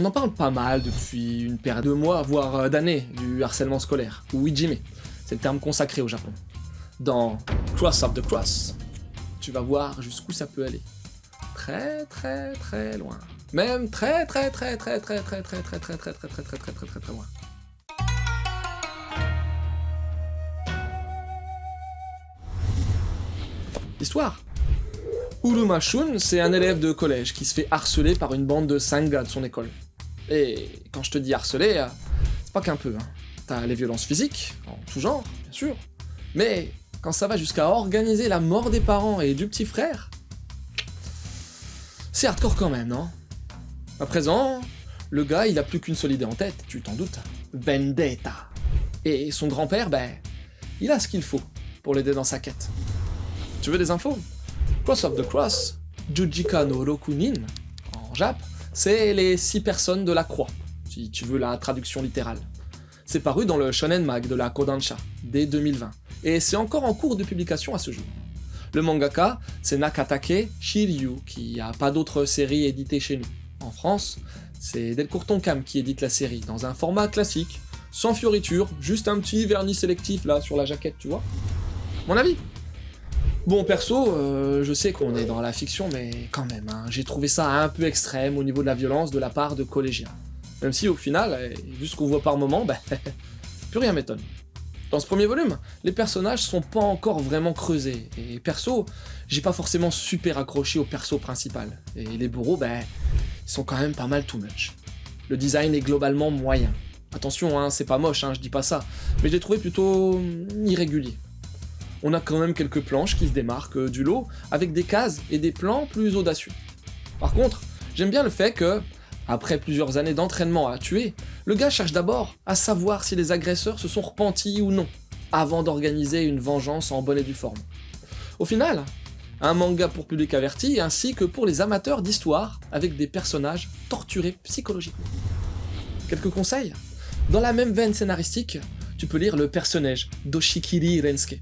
On en parle pas mal depuis une paire de mois, voire d'années, du harcèlement scolaire, ou Ijime. C'est le terme consacré au Japon. Dans Cross of the Cross, tu vas voir jusqu'où ça peut aller. Très très très loin. Même très très très très très très très très très très très très très très très très très loin. Histoire. Uruma Shun, c'est un élève de collège qui se fait harceler par une bande de 5 gars de son école. Et quand je te dis harceler, c'est pas qu'un peu, hein. T'as les violences physiques, en tout genre, bien sûr, mais quand ça va jusqu'à organiser la mort des parents et du petit frère, c'est hardcore quand même, non? À présent, le gars, il a plus qu'une seule idée en tête, tu t'en doutes, vendetta. Et son grand-père, il a ce qu'il faut pour l'aider dans sa quête. Tu veux des infos? Cross of the Cross, Jujika no Rokunin, en Jap, c'est les 6 personnes de la croix, si tu veux la traduction littérale. C'est paru dans le Shonen Mag de la Kodansha, dès 2020, et c'est encore en cours de publication à ce jour. Le mangaka, c'est Nakatake Shiryu, qui a pas d'autres séries éditées chez nous. En France, c'est Delcourt Tonkam qui édite la série, dans un format classique, sans fioriture, juste un petit vernis sélectif là sur la jaquette, tu vois. Mon avis. Bon, perso, je sais qu'on est dans la fiction, mais quand même, hein, j'ai trouvé ça un peu extrême au niveau de la violence de la part de collégiens. Même si, au final, vu ce qu'on voit par moment, plus rien m'étonne. Dans ce premier volume, les personnages sont pas encore vraiment creusés, et perso, j'ai pas forcément super accroché au perso principal. Et les bourreaux, ils sont quand même pas mal too much. Le design est globalement moyen. Attention, hein, c'est pas moche, hein, je dis pas ça, mais je l'ai trouvé plutôt irrégulier. On a quand même quelques planches qui se démarquent du lot, avec des cases et des plans plus audacieux. Par contre, j'aime bien le fait que, après plusieurs années d'entraînement à tuer, le gars cherche d'abord à savoir si les agresseurs se sont repentis ou non, avant d'organiser une vengeance en bonne et due forme. Au final, un manga pour public averti, ainsi que pour les amateurs d'histoire, avec des personnages torturés psychologiquement. Quelques conseils? Dans la même veine scénaristique, tu peux lire le personnage d'Oshikiri Rensuke.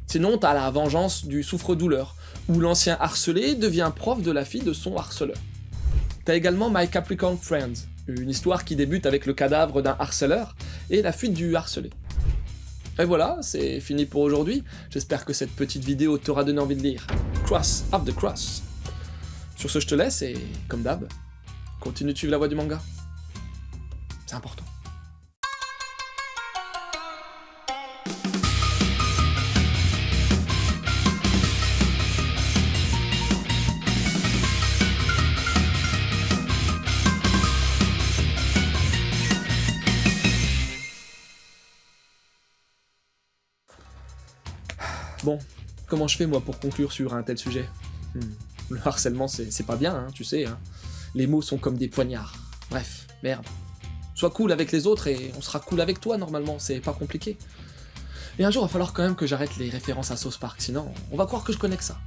Sinon, t'as la vengeance du souffre-douleur, où l'ancien harcelé devient prof de la fille de son harceleur. T'as également My Capricorn Friends, une histoire qui débute avec le cadavre d'un harceleur et la fuite du harcelé. Et voilà, c'est fini pour aujourd'hui. J'espère que cette petite vidéo t'aura donné envie de lire Cross of the Cross. Sur ce, je te laisse et, comme d'hab, continue de suivre la voie du manga. C'est important. Bon, comment je fais moi pour conclure sur un tel sujet? Le harcèlement c'est pas bien, hein, tu sais, hein. Les mots sont comme des poignards. Bref, merde. Sois cool avec les autres et on sera cool avec toi normalement, c'est pas compliqué. Et un jour il va falloir quand même que j'arrête les références à South Park, sinon on va croire que je connais que ça.